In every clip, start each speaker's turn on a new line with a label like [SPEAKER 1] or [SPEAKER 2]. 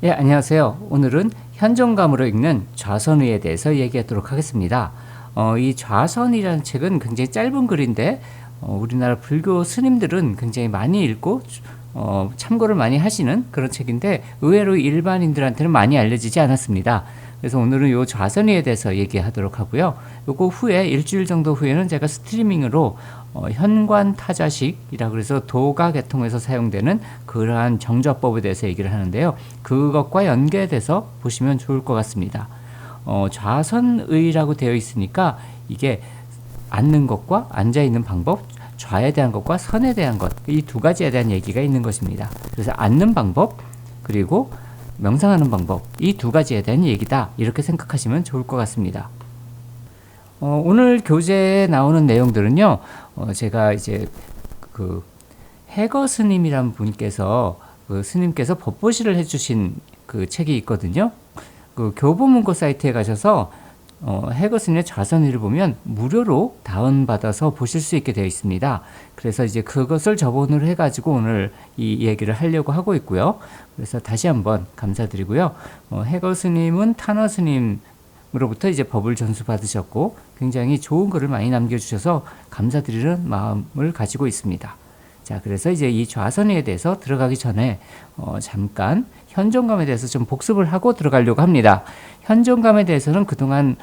[SPEAKER 1] 예, 안녕하세요. 오늘은 현존감으로 읽는 좌선의에 대해서 얘기하도록 하겠습니다. 이 좌선이라는 책은 굉장히 짧은 글인데 우리나라 불교 스님들은 굉장히 많이 읽고 참고를 많이 하시는 그런 책인데 의외로 일반인들한테는 많이 알려지지 않았습니다. 그래서 오늘은 이 좌선의에 대해서 얘기하도록 하고요. 요거 후에 일주일 정도 후에는 제가 스트리밍으로 현관타자식이라고 해서 도가 계통에서 사용되는 그러한 정좌법에 대해서 얘기를 하는데요. 그것과 연계돼서 보시면 좋을 것 같습니다. 좌선의라고 되어 있으니까 이게 앉는 것과 앉아있는 방법, 좌에 대한 것과 선에 대한 것, 이 두 가지에 대한 얘기가 있는 것입니다. 그래서 앉는 방법 그리고 명상하는 방법, 이 두 가지에 대한 얘기다, 이렇게 생각하시면 좋을 것 같습니다. 오늘 교재에 나오는 내용들은요, 제가 이제 그 해거 스님이란 분께서 스님께서 법보시를 해주신 그 책이 있거든요. 그 교보문고 사이트에 가셔서 해거 스님의 좌선의를 보면 무료로 다운받아서 보실 수 있게 되어 있습니다. 그래서 이제 그것을 저번으로 해가지고 오늘 이 얘기를 하려고 하고 있고요. 그래서 다시 한번 감사드리고요. 해거 스님은 탄화 스님으로부터 이제 법을 전수받으셨고 굉장히 좋은 글을 많이 남겨주셔서 감사드리는 마음을 가지고 있습니다. 자, 그래서 이제 이 좌선의에 대해서 들어가기 전에 잠깐 현존감에 대해서 좀 복습을 하고 들어가려고 합니다. 현존감에 대해서는 그동안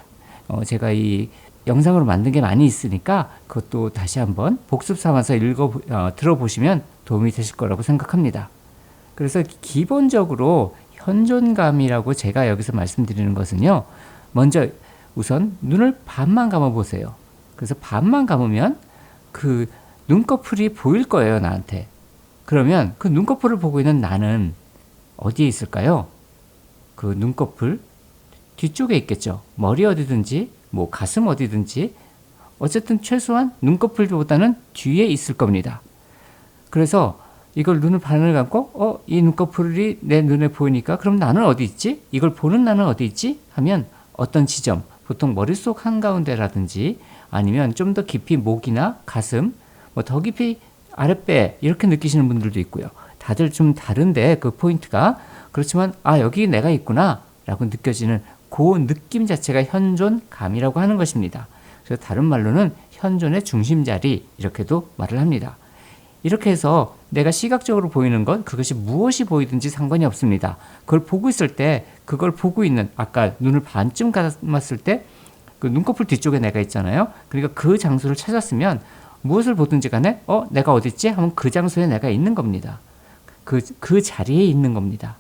[SPEAKER 1] 제가 이 영상으로 만든 게 많이 있으니까 그것도 다시 한번 복습 삼아서 들어보시면 도움이 되실 거라고 생각합니다. 그래서 기본적으로 현존감이라고 제가 여기서 말씀드리는 것은요, 먼저 우선 눈을 반만 감아 보세요. 그래서 반만 감으면 그 눈꺼풀이 보일 거예요, 나한테. 그러면 그 눈꺼풀을 보고 있는 나는 어디에 있을까요? 그 눈꺼풀 뒤쪽에 있겠죠. 머리 어디든지 뭐 가슴 어디든지 어쨌든 최소한 눈꺼풀보다는 뒤에 있을 겁니다. 그래서 이걸 눈을 반을 감고 이 눈꺼풀이 내 눈에 보이니까 그럼 나는 어디 있지? 이걸 보는 나는 어디 있지? 하면 어떤 지점, 보통 머릿속 한가운데라든지 아니면 좀 더 깊이 목이나 가슴, 뭐 더 깊이 아랫배 이렇게 느끼시는 분들도 있고요. 다들 좀 다른데 그 포인트가, 그렇지만 여기 내가 있구나 라고 느껴지는 그 느낌 자체가 현존감이라고 하는 것입니다. 그래서 다른 말로는 현존의 중심자리, 이렇게도 말을 합니다. 이렇게 해서 내가 시각적으로 보이는 것, 그것이 무엇이 보이든지 상관이 없습니다. 그걸 보고 있을 때, 그걸 보고 있는, 아까 눈을 반쯤 감았을 때 그 눈꺼풀 뒤쪽에 내가 있잖아요. 그러니까 그 장소를 찾았으면 무엇을 보든지 간에 내가 어디 있지? 하면 그 장소에 내가 있는 겁니다. 그 자리에 있는 겁니다.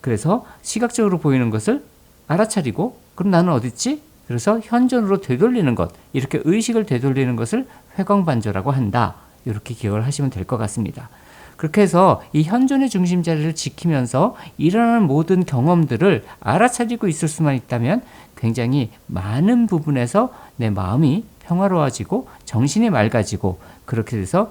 [SPEAKER 1] 그래서 시각적으로 보이는 것을 알아차리고, 그럼 나는 어디 있지? 그래서 현존으로 되돌리는 것, 이렇게 의식을 되돌리는 것을 회광반조라고 한다. 이렇게 기억을 하시면 될 것 같습니다. 그렇게 해서 이 현존의 중심자리를 지키면서 일어나는 모든 경험들을 알아차리고 있을 수만 있다면 굉장히 많은 부분에서 내 마음이 평화로워지고 정신이 맑아지고, 그렇게 돼서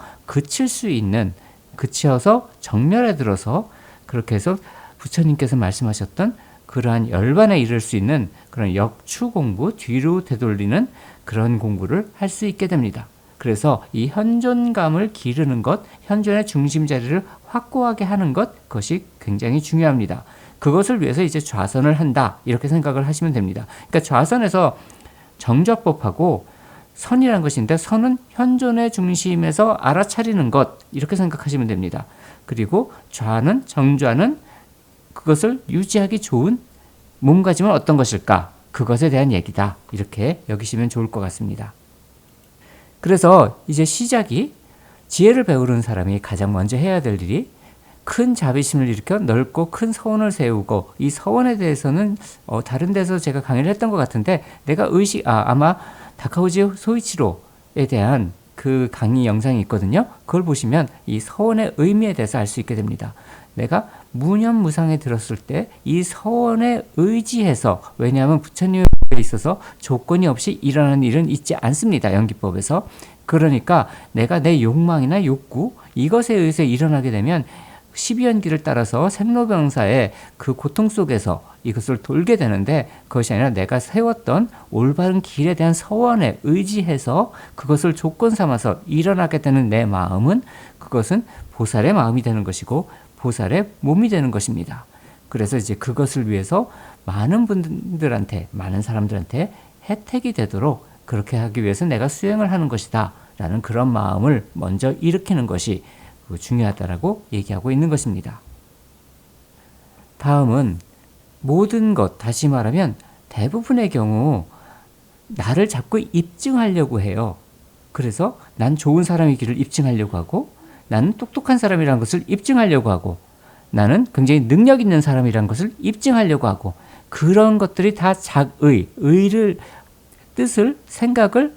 [SPEAKER 1] 그치어서 정멸에 들어서, 그렇게 해서 부처님께서 말씀하셨던 그러한 열반에 이를 수 있는 그런 역추 공부, 뒤로 되돌리는 그런 공부를 할 수 있게 됩니다. 그래서 이 현존감을 기르는 것, 현존의 중심자리를 확고하게 하는 것, 그것이 굉장히 중요합니다. 그것을 위해서 이제 좌선을 한다, 이렇게 생각을 하시면 됩니다. 그러니까 좌선에서 정좌법하고 선이라는 것인데, 선은 현존의 중심에서 알아차리는 것, 이렇게 생각하시면 됩니다. 그리고 좌는, 정좌는 그것을 유지하기 좋은 몸가짐은 어떤 것일까? 그것에 대한 얘기다, 이렇게 여기시면 좋을 것 같습니다. 그래서 이제 시작이, 지혜를 배우는 사람이 가장 먼저 해야 될 일이 큰 자비심을 일으켜 넓고 큰 서원을 세우고, 이 서원에 대해서는 다른 데서 제가 강의를 했던 것 같은데, 내가 아마 다카오지 소이치로에 대한 그 강의 영상이 있거든요. 그걸 보시면 이 서원의 의미에 대해서 알 수 있게 됩니다. 내가 무념무상에 들었을 때 이 서원에 의지해서, 왜냐하면 부처님에 있어서 조건이 없이 일어나는 일은 있지 않습니다, 연기법에서. 그러니까 내가 내 욕망이나 욕구, 이것에 의해서 일어나게 되면 12연기를 따라서 생로병사의 그 고통 속에서 이것을 돌게 되는데, 그것이 아니라 내가 세웠던 올바른 길에 대한 서원에 의지해서 그것을 조건 삼아서 일어나게 되는 내 마음은, 그것은 보살의 마음이 되는 것이고 보살의 몸이 되는 것입니다. 그래서 이제 그것을 위해서 많은 분들한테, 많은 사람들한테 혜택이 되도록 그렇게 하기 위해서 내가 수행을 하는 것이다 라는 그런 마음을 먼저 일으키는 것이 중요하다라고 얘기하고 있는 것입니다. 다음은 모든 것, 다시 말하면 대부분의 경우 나를 자꾸 입증하려고 해요. 그래서 난 좋은 사람이기를 입증하려고 하고, 나는 똑똑한 사람이라는 것을 입증하려고 하고, 나는 굉장히 능력 있는 사람이라는 것을 입증하려고 하고, 그런 것들이 다 의를, 뜻을, 생각을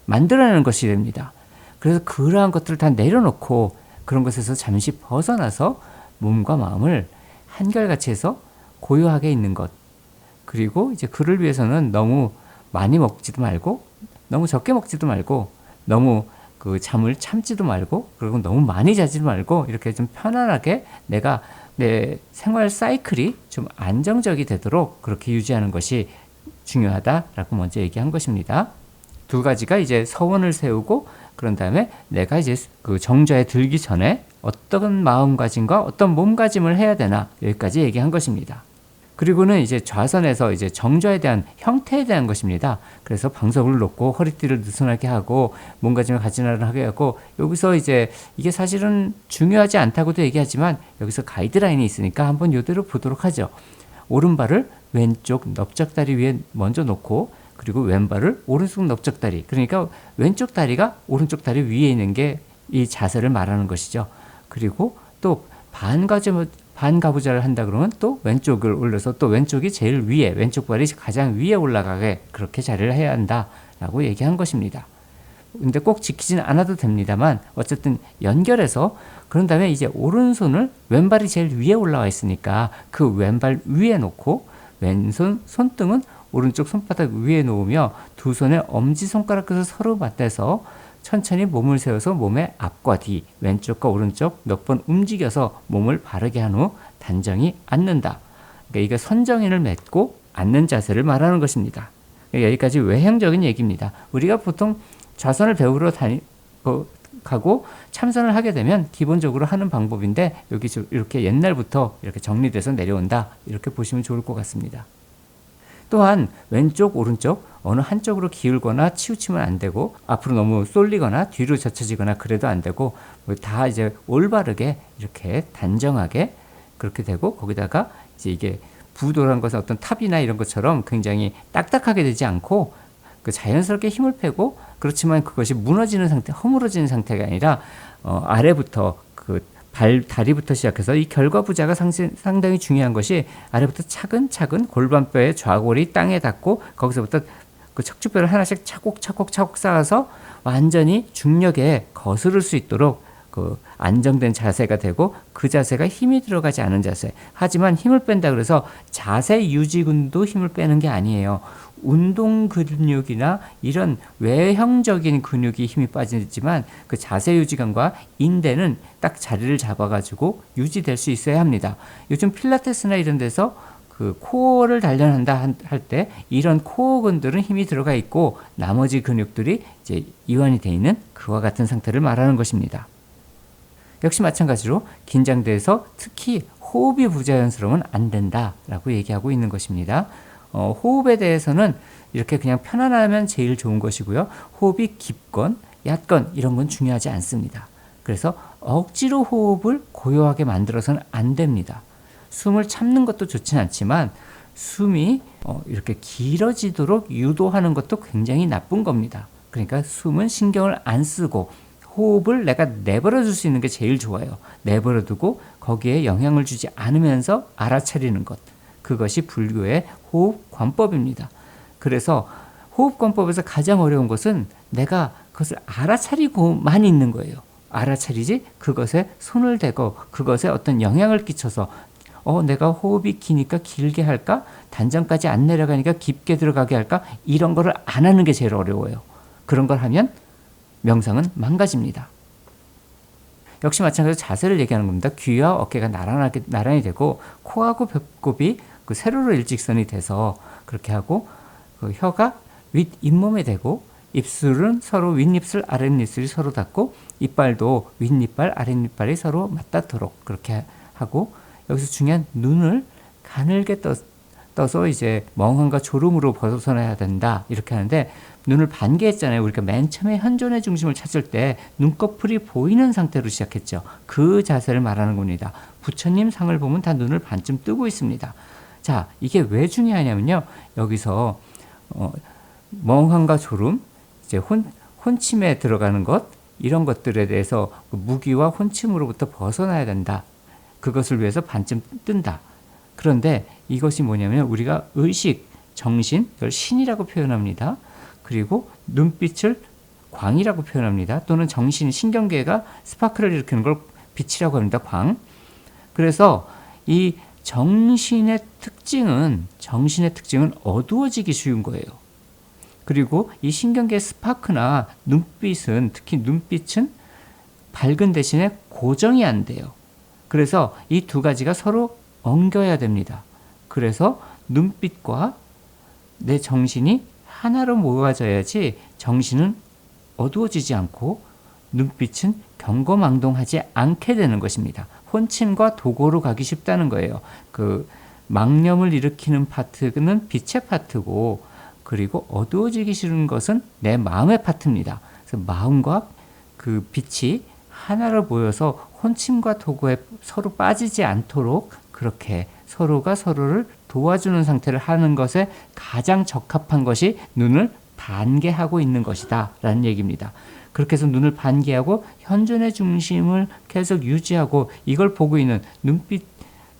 [SPEAKER 1] 만들어내는 것이 됩니다. 그래서 그러한 것들을 다 내려놓고 그런 것에서 잠시 벗어나서 몸과 마음을 한결같이 해서 고요하게 있는 것. 그리고 이제 그를 위해서는 너무 많이 먹지도 말고, 너무 적게 먹지도 말고, 너무 그 잠을 참지도 말고, 그리고 너무 많이 자지도 말고, 이렇게 좀 편안하게 내가 내 생활 사이클이 좀 안정적이 되도록 그렇게 유지하는 것이 중요하다라고 먼저 얘기한 것입니다. 두 가지가 이제 서원을 세우고, 그런 다음에 내가 이제 그 정좌에 들기 전에 어떤 마음가짐과 어떤 몸가짐을 해야 되나, 여기까지 얘기한 것입니다. 그리고는 이제 좌선에서 이제 정좌에 대한 형태에 대한 것입니다. 그래서 방석을 놓고 허리띠를 느슨하게 하고 몸가짐을 가지런하게 하고, 여기서 이제 이게 사실은 중요하지 않다고도 얘기하지만 여기서 가이드라인이 있으니까 한번 이대로 보도록 하죠. 오른발을 왼쪽 넓적다리 위에 먼저 놓고, 그리고 왼발을 오른쪽 넓적다리, 그러니까 왼쪽 다리가 오른쪽 다리 위에 있는 게 이 자세를 말하는 것이죠. 그리고 또 반가부좌를 한다 그러면 또 왼쪽을 올려서 또 왼쪽이 제일 위에, 왼쪽 발이 가장 위에 올라가게 그렇게 자리를 해야 한다라고 얘기한 것입니다. 근데 꼭 지키지는 않아도 됩니다만 어쨌든 연결해서, 그런 다음에 이제 오른손을, 왼발이 제일 위에 올라와 있으니까 그 왼발 위에 놓고, 왼손 손등은 오른쪽 손바닥 위에 놓으며 두 손의 엄지손가락 끝을 서로 맞대서 천천히 몸을 세워서 몸의 앞과 뒤, 왼쪽과 오른쪽 몇 번 움직여서 몸을 바르게 한 후 단정히 앉는다. 그러니까 이게 선정인을 맺고 앉는 자세를 말하는 것입니다. 그러니까 여기까지 외형적인 얘기입니다. 우리가 보통 좌선을 배우러 가고 참선을 하게 되면 기본적으로 하는 방법인데, 여기 이렇게 옛날부터 이렇게 정리돼서 내려온다, 이렇게 보시면 좋을 것 같습니다. 또한 왼쪽, 오른쪽 어느 한쪽으로 기울거나 치우치면 안 되고, 앞으로 너무 쏠리거나 뒤로 젖혀지거나 그래도 안 되고, 다 이제 올바르게 이렇게 단정하게 그렇게 되고, 거기다가 이제 이게 부도란 것은 어떤 탑이나 이런 것처럼 굉장히 딱딱하게 되지 않고 그 자연스럽게 힘을 빼고, 그렇지만 그것이 무너지는 상태, 허물어지는 상태가 아니라 아래부터 그 다리부터 시작해서 이 결과부자가 상당히 중요한 것이, 아래부터 차근차근 골반뼈의 좌골이 땅에 닿고 거기서부터 그 척추뼈를 하나씩 차곡차곡 쌓아서 완전히 중력에 거스를 수 있도록 그 안정된 자세가 되고, 그 자세가 힘이 들어가지 않은 자세. 하지만 힘을 뺀다 그래서 자세 유지근도 힘을 빼는 게 아니에요. 운동 근육이나 이런 외형적인 근육이 힘이 빠지지만 그 자세 유지근과 인대는 딱 자리를 잡아가지고 유지될 수 있어야 합니다. 요즘 필라테스나 이런 데서 그 코어를 단련한다 할 때 이런 코어근들은 힘이 들어가 있고, 나머지 근육들이 이제 이완이 되어 있는 그와 같은 상태를 말하는 것입니다. 역시 마찬가지로 긴장돼서 특히 호흡이 부자연스러우면 안 된다라고 얘기하고 있는 것입니다. 호흡에 대해서는 이렇게 그냥 편안하면 제일 좋은 것이고요. 호흡이 깊건 얕건 이런 건 중요하지 않습니다. 그래서 억지로 호흡을 고요하게 만들어서는 안 됩니다. 숨을 참는 것도 좋진 않지만 숨이 이렇게 길어지도록 유도하는 것도 굉장히 나쁜 겁니다. 그러니까 숨은 신경을 안 쓰고 호흡을 내가 내버려 둘 수 있는 게 제일 좋아요. 내버려 두고 거기에 영향을 주지 않으면서 알아차리는 것. 그것이 불교의 호흡관법입니다. 그래서 호흡관법에서 가장 어려운 것은 내가 그것을 알아차리고만 있는 거예요. 알아차리지 그것에 손을 대고 그것에 어떤 영향을 끼쳐서 내가 호흡이 기니까 길게 할까? 단전까지 안 내려가니까 깊게 들어가게 할까? 이런 거를 안 하는 게 제일 어려워요. 그런 걸 하면 명상은 망가집니다. 역시 마찬가지로 자세를 얘기하는 겁니다. 귀와 어깨가 나란히 되고 코하고 배꼽이 그 세로로 일직선이 돼서 그렇게 하고, 그 혀가 윗 잇몸에 대고, 입술은 서로 윗입술 아랫입술이 서로 닿고, 이빨도 윗이빨 아랫이빨이 서로 맞닿도록 그렇게 하고, 여기서 중요한 눈을 가늘게 떠서 이제 멍함과 졸음으로 벗어나야 된다 이렇게 하는데, 눈을 반개했잖아요. 우리가 맨 처음에 현존의 중심을 찾을 때 눈꺼풀이 보이는 상태로 시작했죠. 그 자세를 말하는 겁니다. 부처님 상을 보면 다 눈을 반쯤 뜨고 있습니다. 자, 이게 왜 중요하냐면요. 여기서 멍함과 졸음, 이제 혼침에 들어가는 것, 이런 것들에 대해서 무기와 혼침으로부터 벗어나야 된다. 그것을 위해서 반쯤 뜬다. 그런데 이것이 뭐냐면 우리가 의식, 정신, 이걸 신이라고 표현합니다. 그리고 눈빛을 광이라고 표현합니다. 또는 정신, 신경계가 스파크를 일으키는 걸 빛이라고 합니다. 광. 그래서 이 정신의 특징은 어두워지기 쉬운 거예요. 그리고 이 신경계 스파크나 눈빛은, 특히 눈빛은 밝은 대신에 고정이 안 돼요. 그래서 이 두 가지가 서로 엉겨야 됩니다. 그래서 눈빛과 내 정신이 하나로 모아져야지 정신은 어두워지지 않고 눈빛은 경거망동하지 않게 되는 것입니다. 혼침과 도고로 가기 쉽다는 거예요. 그 망념을 일으키는 파트는 빛의 파트고, 그리고 어두워지기 싫은 것은 내 마음의 파트입니다. 그래서 마음과 그 빛이 하나로 모여서 혼침과 도고에 서로 빠지지 않도록 그렇게 서로가 서로를 도와주는 상태를 하는 것에 가장 적합한 것이 눈을 반개하고 있는 것이다 라는 얘기입니다. 그렇게 해서 눈을 반개하고 현존의 중심을 계속 유지하고, 이걸 보고 있는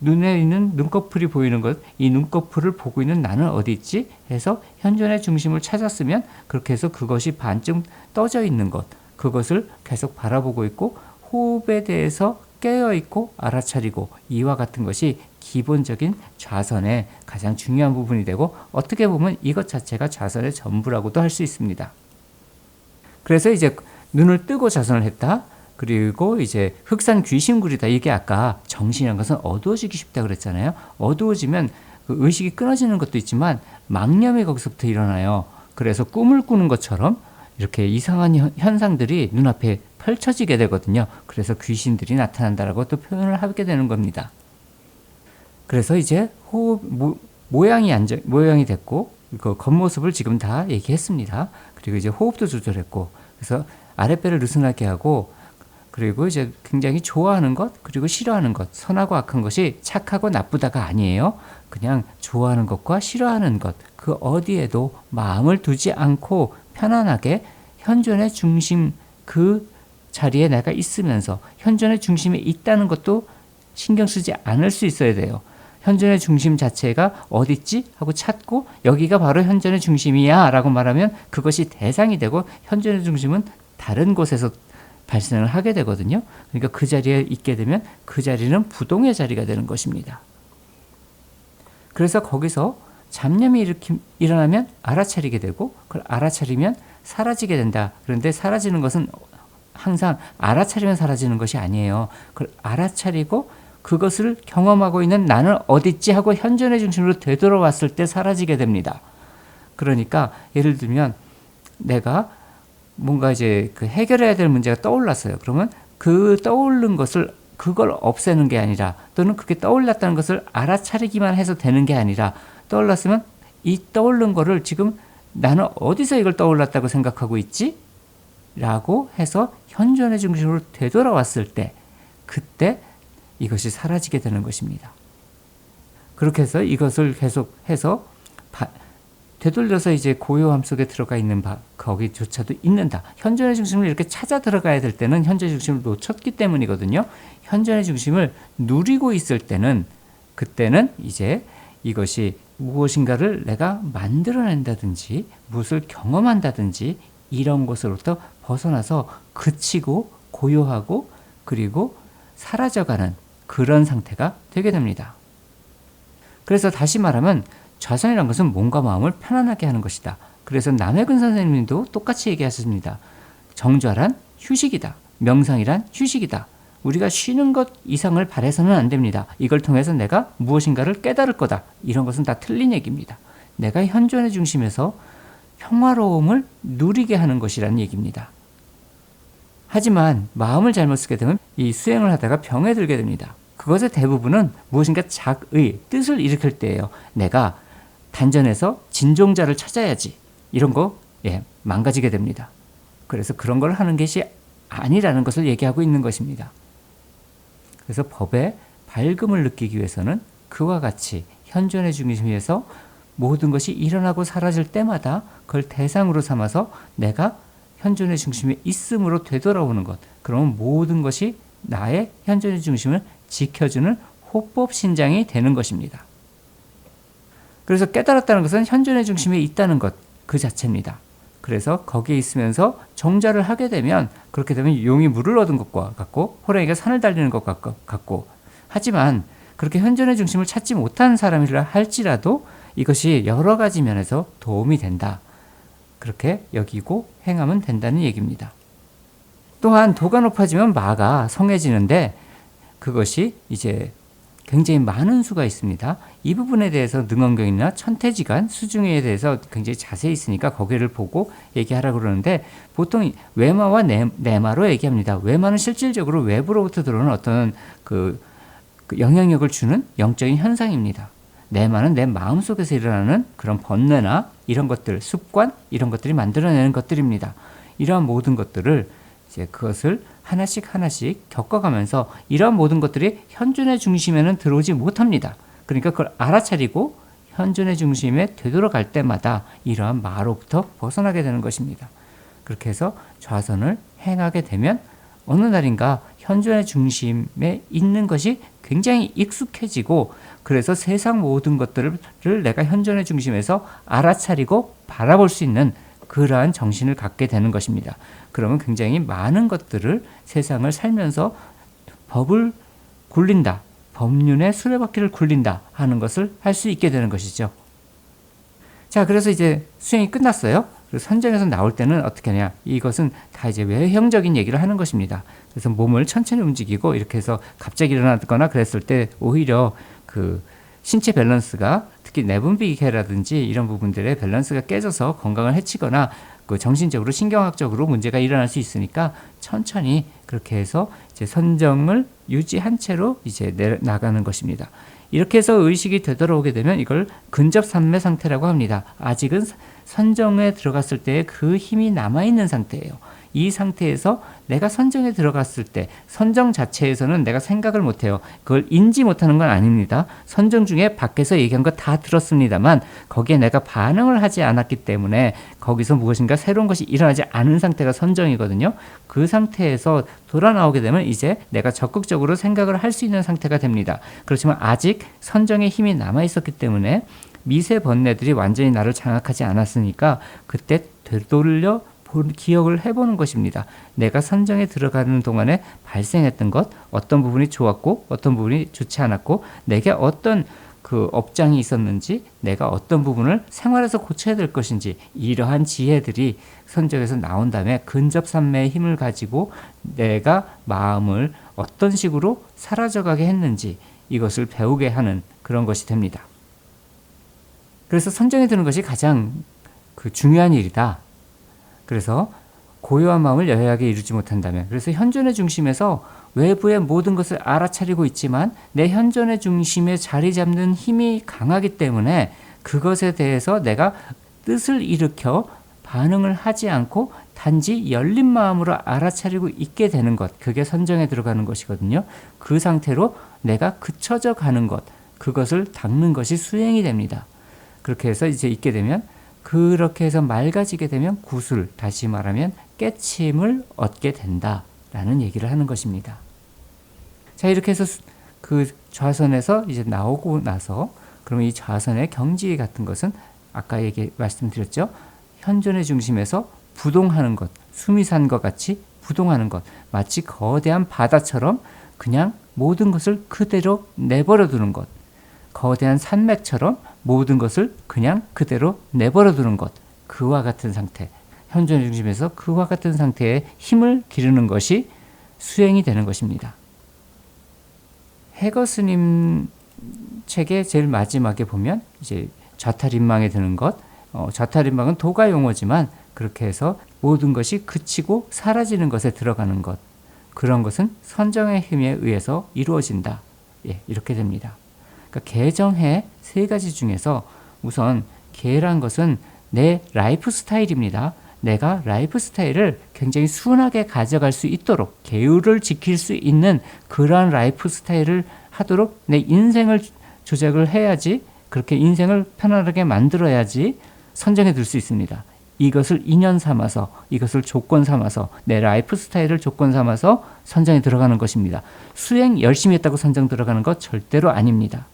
[SPEAKER 1] 눈에 있는 눈꺼풀이 보이는 것, 이 눈꺼풀을 보고 있는 나는 어디 있지? 해서 현존의 중심을 찾았으면, 그렇게 해서 그것이 반쯤 떠져 있는 것, 그것을 계속 바라보고 있고, 호흡에 대해서 깨어있고 알아차리고, 이와 같은 것이 기본적인 좌선의 가장 중요한 부분이 되고, 어떻게 보면 이것 자체가 좌선의 전부라고도 할 수 있습니다. 그래서 이제 눈을 뜨고 좌선을 했다. 그리고 이제 흑산 귀신굴이다. 이게 아까 정신이란 것은 어두워지기 쉽다 그랬잖아요. 어두워지면 그 의식이 끊어지는 것도 있지만 망념이 거기서부터 일어나요. 그래서 꿈을 꾸는 것처럼 이렇게 이상한 현상들이 눈앞에 펼쳐지게 되거든요. 그래서 귀신들이 나타난다라고 또 표현을 하게 되는 겁니다. 그래서 이제 호흡 모양이 됐고, 그 겉모습을 지금 다 얘기했습니다. 그리고 이제 호흡도 조절했고, 그래서 아랫배를 느슨하게 하고, 그리고 이제 굉장히 좋아하는 것, 그리고 싫어하는 것, 선하고 악한 것이 착하고 나쁘다가 아니에요. 그냥 좋아하는 것과 싫어하는 것, 그 어디에도 마음을 두지 않고 편안하게 현존의 중심, 그 자리에 내가 있으면서 현존의 중심에 있다는 것도 신경 쓰지 않을 수 있어야 돼요. 현존의 중심 자체가 어딨지? 하고 찾고, 여기가 바로 현존의 중심이야 라고 말하면 그것이 대상이 되고, 현존의 중심은 다른 곳에서 발생을 하게 되거든요. 그러니까 그 자리에 있게 되면 그 자리는 부동의 자리가 되는 것입니다. 그래서 거기서 잡념이 일어나면 알아차리게 되고, 그걸 알아차리면 사라지게 된다. 그런데 사라지는 것은 항상 알아차리면 사라지는 것이 아니에요. 그걸 알아차리고 그것을 경험하고 있는 나는 어딨지 하고 현존의 중심으로 되돌아왔을 때 사라지게 됩니다. 그러니까 예를 들면 내가 뭔가 이제 그 해결해야 될 문제가 떠올랐어요. 그러면 그 떠오른 것을, 그걸 없애는 게 아니라, 또는 그게 떠올랐다는 것을 알아차리기만 해서 되는 게 아니라, 떠올랐으면 이 떠오른 거를 지금 나는 어디서 이걸 떠올랐다고 생각하고 있지? 라고 해서 현존의 중심으로 되돌아왔을 때, 그때 이것이 사라지게 되는 것입니다. 그렇게 해서 이것을 계속해서 되돌려서 이제 고요함 속에 들어가 있는 거기조차도 있는다. 현존의 중심을 이렇게 찾아 들어가야 될 때는 현존의 중심을 놓쳤기 때문이거든요. 현존의 중심을 누리고 있을 때는, 그때는 이제 이것이 무엇인가를 내가 만들어낸다든지 무엇을 경험한다든지 이런 것으로부터 벗어나서 그치고 고요하고 그리고 사라져가는 그런 상태가 되게 됩니다. 그래서 다시 말하면 좌선이라는 것은 몸과 마음을 편안하게 하는 것이다. 그래서 남해근 선생님도 똑같이 얘기하셨습니다. 정좌란 휴식이다. 명상이란 휴식이다. 우리가 쉬는 것 이상을 바라서는 안 됩니다. 이걸 통해서 내가 무엇인가를 깨달을 거다. 이런 것은 다 틀린 얘기입니다. 내가 현존의 중심에서 평화로움을 누리게 하는 것이라는 얘기입니다. 하지만 마음을 잘못 쓰게 되면 이 수행을 하다가 병에 들게 됩니다. 그것의 대부분은 무엇인가 작의 뜻을 일으킬 때예요. 내가 단전에서 진종자를 찾아야지. 이런 거 망가지게 됩니다. 그래서 그런 걸 하는 것이 아니라는 것을 얘기하고 있는 것입니다. 그래서 법의 밝음을 느끼기 위해서는 그와 같이 현존의 중심에서 모든 것이 일어나고 사라질 때마다 그걸 대상으로 삼아서 내가 현존의 중심에 있음으로 되돌아오는 것. 그러면 모든 것이 나의 현존의 중심을 지켜주는 호법신장이 되는 것입니다. 그래서 깨달았다는 것은 현존의 중심에 있다는 것 그 자체입니다. 그래서 거기에 있으면서 정자를 하게 되면 그렇게 되면 용이 물을 얻은 것과 같고 호랑이가 산을 달리는 것 같고 하지만 그렇게 현존의 중심을 찾지 못한 사람이라 할지라도 이것이 여러 가지 면에서 도움이 된다. 그렇게 여기고 행하면 된다는 얘기입니다. 또한 도가 높아지면 마가 성해지는데 그것이 이제 굉장히 많은 수가 있습니다. 이 부분에 대해서 능언경이나 천태지간 수중에 대해서 굉장히 자세히 있으니까 거기를 보고 얘기하라고 그러는데 보통 외마와 내마로 얘기합니다. 외마는 실질적으로 외부로부터 들어오는 어떤 그 영향력을 주는 영적인 현상입니다. 내마는 내 마음속에서 일어나는 그런 번뇌나 이런 것들, 습관 이런 것들이 만들어내는 것들입니다. 이러한 모든 것들을 이제 그것을 하나씩 겪어가면서 이러한 모든 것들이 현존의 중심에는 들어오지 못합니다. 그러니까 그걸 알아차리고 현존의 중심에 되돌아갈 때마다 이러한 마로부터 벗어나게 되는 것입니다. 그렇게 해서 좌선을 행하게 되면 어느 날인가 현존의 중심에 있는 것이 굉장히 익숙해지고 그래서 세상 모든 것들을 내가 현존의 중심에서 알아차리고 바라볼 수 있는 그러한 정신을 갖게 되는 것입니다. 그러면 굉장히 많은 것들을 세상을 살면서 법을 굴린다. 법륜의 수레바퀴를 굴린다 하는 것을 할 수 있게 되는 것이죠. 자, 그래서 이제 수행이 끝났어요. 그래서 선정에서 나올 때는 어떻게 하냐. 이것은 다 이제 외형적인 얘기를 하는 것입니다. 그래서 몸을 천천히 움직이고 이렇게 해서 갑자기 일어나거나 그랬을 때 오히려 그 신체 밸런스가 특히 내분비계라든지 이런 부분들의 밸런스가 깨져서 건강을 해치거나 그 정신적으로 신경학적으로 문제가 일어날 수 있으니까 천천히 그렇게 해서 이제 선정을 유지한 채로 이제 나가는 것입니다. 이렇게 해서 의식이 되돌아오게 되면 이걸 근접산매 상태라고 합니다. 아직은 선정에 들어갔을 때 그 힘이 남아있는 상태예요. 이 상태에서 내가 선정에 들어갔을 때 선정 자체에서는 내가 생각을 못해요. 그걸 인지 못하는 건 아닙니다. 선정 중에 밖에서 얘기한 거 다 들었습니다만 거기에 내가 반응을 하지 않았기 때문에 거기서 무엇인가 새로운 것이 일어나지 않은 상태가 선정이거든요. 그 상태에서 돌아 나오게 되면 이제 내가 적극적으로 생각을 할 수 있는 상태가 됩니다. 그렇지만 아직 선정의 힘이 남아 있었기 때문에 미세 번뇌들이 완전히 나를 장악하지 않았으니까 그때 되돌려 기억을 해보는 것입니다. 내가 선정에 들어가는 동안에 발생했던 것, 어떤 부분이 좋았고 어떤 부분이 좋지 않았고 내게 어떤 그 업장이 있었는지 내가 어떤 부분을 생활에서 고쳐야 될 것인지 이러한 지혜들이 선정에서 나온 다음에 근접산매의 힘을 가지고 내가 마음을 어떤 식으로 사라져가게 했는지 이것을 배우게 하는 그런 것이 됩니다. 그래서 선정에 드는 것이 가장 그 중요한 일이다. 그래서 고요한 마음을 여해하게 이루지 못한다면 그래서 현존의 중심에서 외부의 모든 것을 알아차리고 있지만 내 현존의 중심에 자리 잡는 힘이 강하기 때문에 그것에 대해서 내가 뜻을 일으켜 반응을 하지 않고 단지 열린 마음으로 알아차리고 있게 되는 것 그게 선정에 들어가는 것이거든요. 그 상태로 내가 그쳐져 가는 것 그것을 닦는 것이 수행이 됩니다. 그렇게 해서 이제 있게 되면 그렇게 해서 맑아지게 되면 구술, 다시 말하면 깨침을 얻게 된다라는 얘기를 하는 것입니다. 자, 이렇게 해서 그 좌선에서 이제 나오고 나서 그러면 이 좌선의 경지 같은 것은 아까 말씀드렸죠. 현존의 중심에서 부동하는 것, 숨이 산 것 같이 부동하는 것, 마치 거대한 바다처럼 그냥 모든 것을 그대로 내버려 두는 것, 거대한 산맥처럼 모든 것을 그냥 그대로 내버려 두는 것, 그와 같은 상태, 현존의 중심에서 그와 같은 상태에 힘을 기르는 것이 수행이 되는 것입니다. 해거 스님 책의 제일 마지막에 보면 이제 좌탈인망에 드는 것, 좌탈인망은 도가 용어지만 그렇게 해서 모든 것이 그치고 사라지는 것에 들어가는 것, 그런 것은 선정의 힘에 의해서 이루어진다 예, 이렇게 됩니다. 그러니까 계정해 세 가지 중에서 우선 계란 것은 내 라이프 스타일입니다. 내가 라이프 스타일을 굉장히 순하게 가져갈 수 있도록 계율을 지킬 수 있는 그러한 라이프 스타일을 하도록 내 인생을 조작을 해야지, 그렇게 인생을 편안하게 만들어야지 선정해 둘 수 있습니다. 이것을 인연 삼아서, 이것을 조건 삼아서, 내 라이프 스타일을 조건 삼아서 선정에 들어가는 것입니다. 수행 열심히 했다고 선정 들어가는 것 절대로 아닙니다.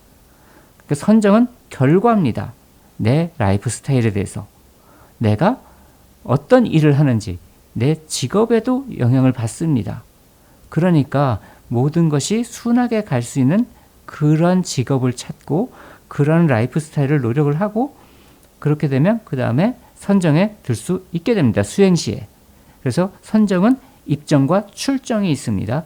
[SPEAKER 1] 그 선정은 결과입니다. 내 라이프 스타일에 대해서. 내가 어떤 일을 하는지 내 직업에도 영향을 받습니다. 그러니까 모든 것이 순하게 갈 수 있는 그런 직업을 찾고 그런 라이프 스타일을 노력을 하고, 그렇게 되면 그 다음에 선정에 들 수 있게 됩니다. 수행 시에. 그래서 선정은 입정과 출정이 있습니다.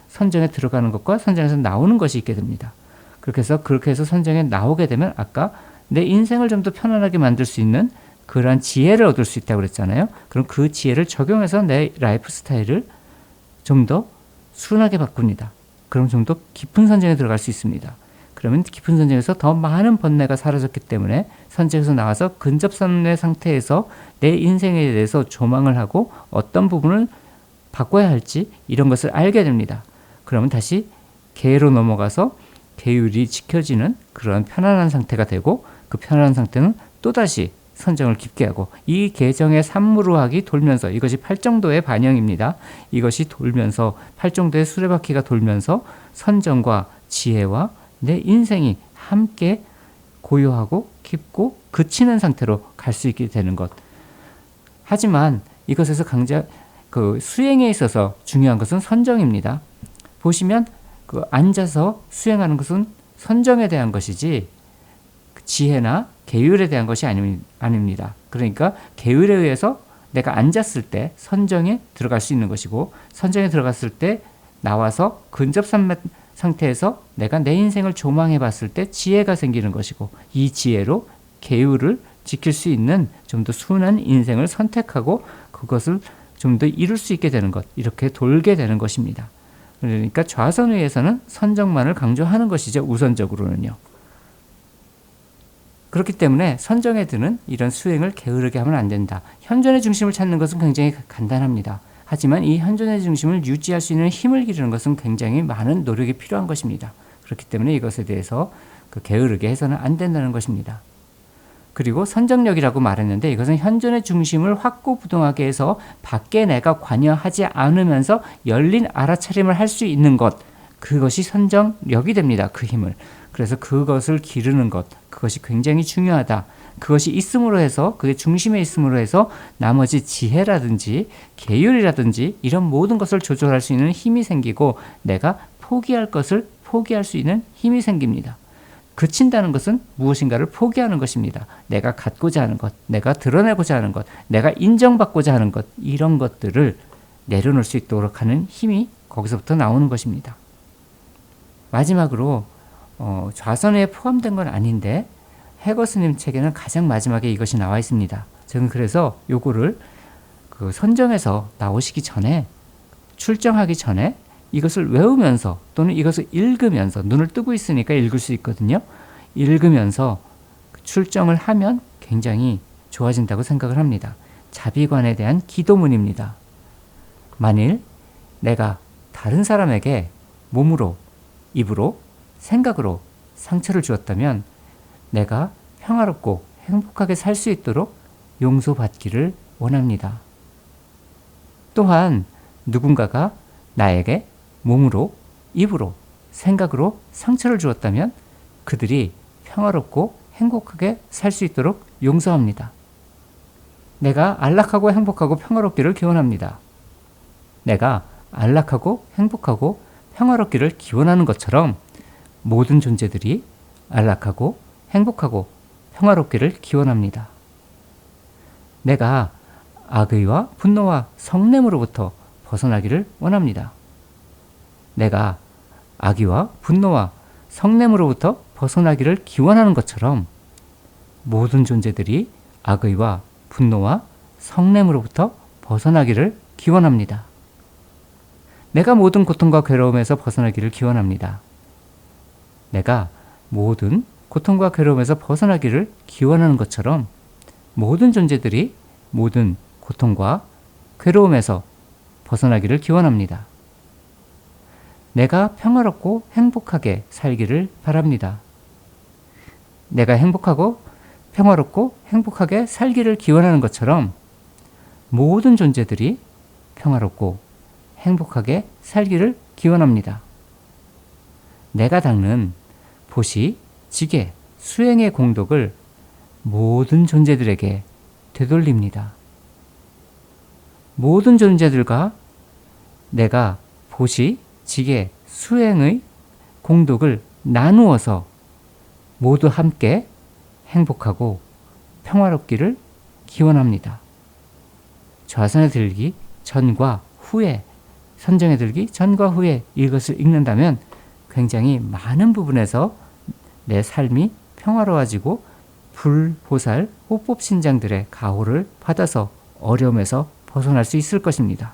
[SPEAKER 1] 선정에 들어가는 것과 선정에서 나오는 것이 있게 됩니다. 그렇게 해서 선정에 나오게 되면 아까 내 인생을 좀 더 편안하게 만들 수 있는 그러한 지혜를 얻을 수 있다고 그랬잖아요. 그럼 그 지혜를 적용해서 내 라이프 스타일을 좀 더 순하게 바꿉니다. 그럼 좀 더 깊은 선정에 들어갈 수 있습니다. 그러면 깊은 선정에서 더 많은 번뇌가 사라졌기 때문에 선정에서 나와서 근접선의 상태에서 내 인생에 대해서 조망을 하고 어떤 부분을 바꿔야 할지 이런 것을 알게 됩니다. 그러면 다시 계로 넘어가서 계율이 지켜지는 그런 편안한 상태가 되고, 그 편안한 상태는 또다시 선정을 깊게 하고, 이 계정의 삼무루학이 돌면서, 이것이 팔정도의 반영입니다. 이것이 돌면서 팔정도의 수레바퀴가 돌면서 선정과 지혜와 내 인생이 함께 고요하고 깊고 그치는 상태로 갈 수 있게 되는 것. 하지만 이것에서 수행에 있어서 중요한 것은 선정입니다. 보시면 앉아서 수행하는 것은 선정에 대한 것이지 지혜나 계율에 대한 것이 아닙니다. 그러니까 계율에 의해서 내가 앉았을 때 선정에 들어갈 수 있는 것이고, 선정에 들어갔을 때 나와서 근접선 상태에서 내가 내 인생을 조망해 봤을 때 지혜가 생기는 것이고, 이 지혜로 계율을 지킬 수 있는 좀 더 순한 인생을 선택하고 그것을 좀 더 이룰 수 있게 되는 것, 이렇게 돌게 되는 것입니다. 그러니까 좌선위에서는 선정만을 강조하는 것이죠. 우선적으로는요. 그렇기 때문에 선정에 드는 이런 수행을 게으르게 하면 안 된다. 현존의 중심을 찾는 것은 굉장히 간단합니다. 하지만 이 현존의 중심을 유지할 수 있는 힘을 기르는 것은 굉장히 많은 노력이 필요한 것입니다. 그렇기 때문에 이것에 대해서 게으르게 해서는 안 된다는 것입니다. 그리고 선정력이라고 말했는데, 이것은 현존의 중심을 확고부동하게 해서 밖에 내가 관여하지 않으면서 열린 알아차림을 할 수 있는 것, 그것이 선정력이 됩니다. 그 힘을. 그래서 그것을 기르는 것, 그것이 굉장히 중요하다. 그것이 있음으로 해서, 그게 중심에 있음으로 해서 나머지 지혜라든지 계율이라든지 이런 모든 것을 조절할 수 있는 힘이 생기고, 내가 포기할 것을 포기할 수 있는 힘이 생깁니다. 그친다는 것은 무엇인가를 포기하는 것입니다. 내가 갖고자 하는 것, 내가 드러내고자 하는 것, 내가 인정받고자 하는 것, 이런 것들을 내려놓을 수 있도록 하는 힘이 거기서부터 나오는 것입니다. 마지막으로 좌선에 포함된 건 아닌데 해거스님 책에는 가장 마지막에 이것이 나와 있습니다. 저는 그래서 요거를 선정에서 나오시기 전에, 출정하기 전에 이것을 외우면서 또는 이것을 읽으면서, 눈을 뜨고 있으니까 읽을 수 있거든요. 읽으면서 출정을 하면 굉장히 좋아진다고 생각을 합니다. 자비관에 대한 기도문입니다. 만일 내가 다른 사람에게 몸으로, 입으로, 생각으로 상처를 주었다면 내가 평화롭고 행복하게 살 수 있도록 용서받기를 원합니다. 또한 누군가가 나에게 몸으로, 입으로, 생각으로 상처를 주었다면 그들이 평화롭고 행복하게 살 수 있도록 용서합니다. 내가 안락하고 행복하고 평화롭기를 기원합니다. 내가 안락하고 행복하고 평화롭기를 기원하는 것처럼 모든 존재들이 안락하고 행복하고 평화롭기를 기원합니다. 내가 악의와 분노와 성냄으로부터 벗어나기를 원합니다. 내가 악의와 분노와 성냄으로부터 벗어나기를 기원하는 것처럼 모든 존재들이 악의와 분노와 성냄으로부터 벗어나기를 기원합니다. 내가 모든 고통과 괴로움에서 벗어나기를 기원합니다. 내가 모든 고통과 괴로움에서 벗어나기를 기원하는 것처럼 모든 존재들이 모든 고통과 괴로움에서 벗어나기를 기원합니다. 내가 평화롭고 행복하게 살기를 바랍니다. 내가 행복하고 평화롭고 행복하게 살기를 기원하는 것처럼 모든 존재들이 평화롭고 행복하게 살기를 기원합니다. 내가 닦는 보시, 지계, 수행의 공덕을 모든 존재들에게 되돌립니다. 모든 존재들과 내가 보시, 지계, 수행의 공덕을 나누어서 모두 함께 행복하고 평화롭기를 기원합니다. 좌선에 들기 전과 후에, 선정에 들기 전과 후에 이것을 읽는다면 굉장히 많은 부분에서 내 삶이 평화로워지고 불보살, 호법신장들의 가호를 받아서 어려움에서 벗어날 수 있을 것입니다.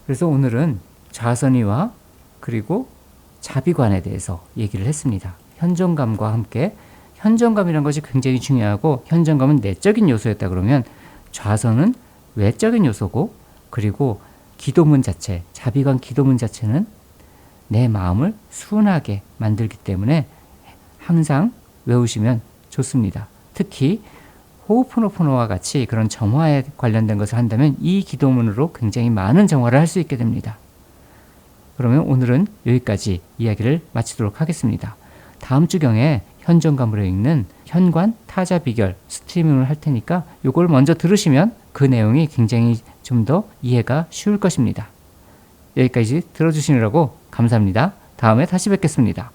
[SPEAKER 1] 그래서 오늘은 좌선이와 그리고 자비관에 대해서 얘기를 했습니다. 현존감과 함께 현존감이라는 것이 굉장히 중요하고 현존감은 내적인 요소였다 그러면 좌선은 외적인 요소고 그리고 기도문 자체, 자비관 기도문 자체는 내 마음을 순하게 만들기 때문에 항상 외우시면 좋습니다. 특히 호흡포노포노와 같이 그런 정화에 관련된 것을 한다면 이 기도문으로 굉장히 많은 정화를 할 수 있게 됩니다. 그러면 오늘은 여기까지 이야기를 마치도록 하겠습니다. 다음 주경에 현존감으로 읽는 현관 타자 비결 스트리밍을 할 테니까 이걸 먼저 들으시면 그 내용이 굉장히 좀 더 이해가 쉬울 것입니다. 여기까지 들어주시느라고 감사합니다. 다음에 다시 뵙겠습니다.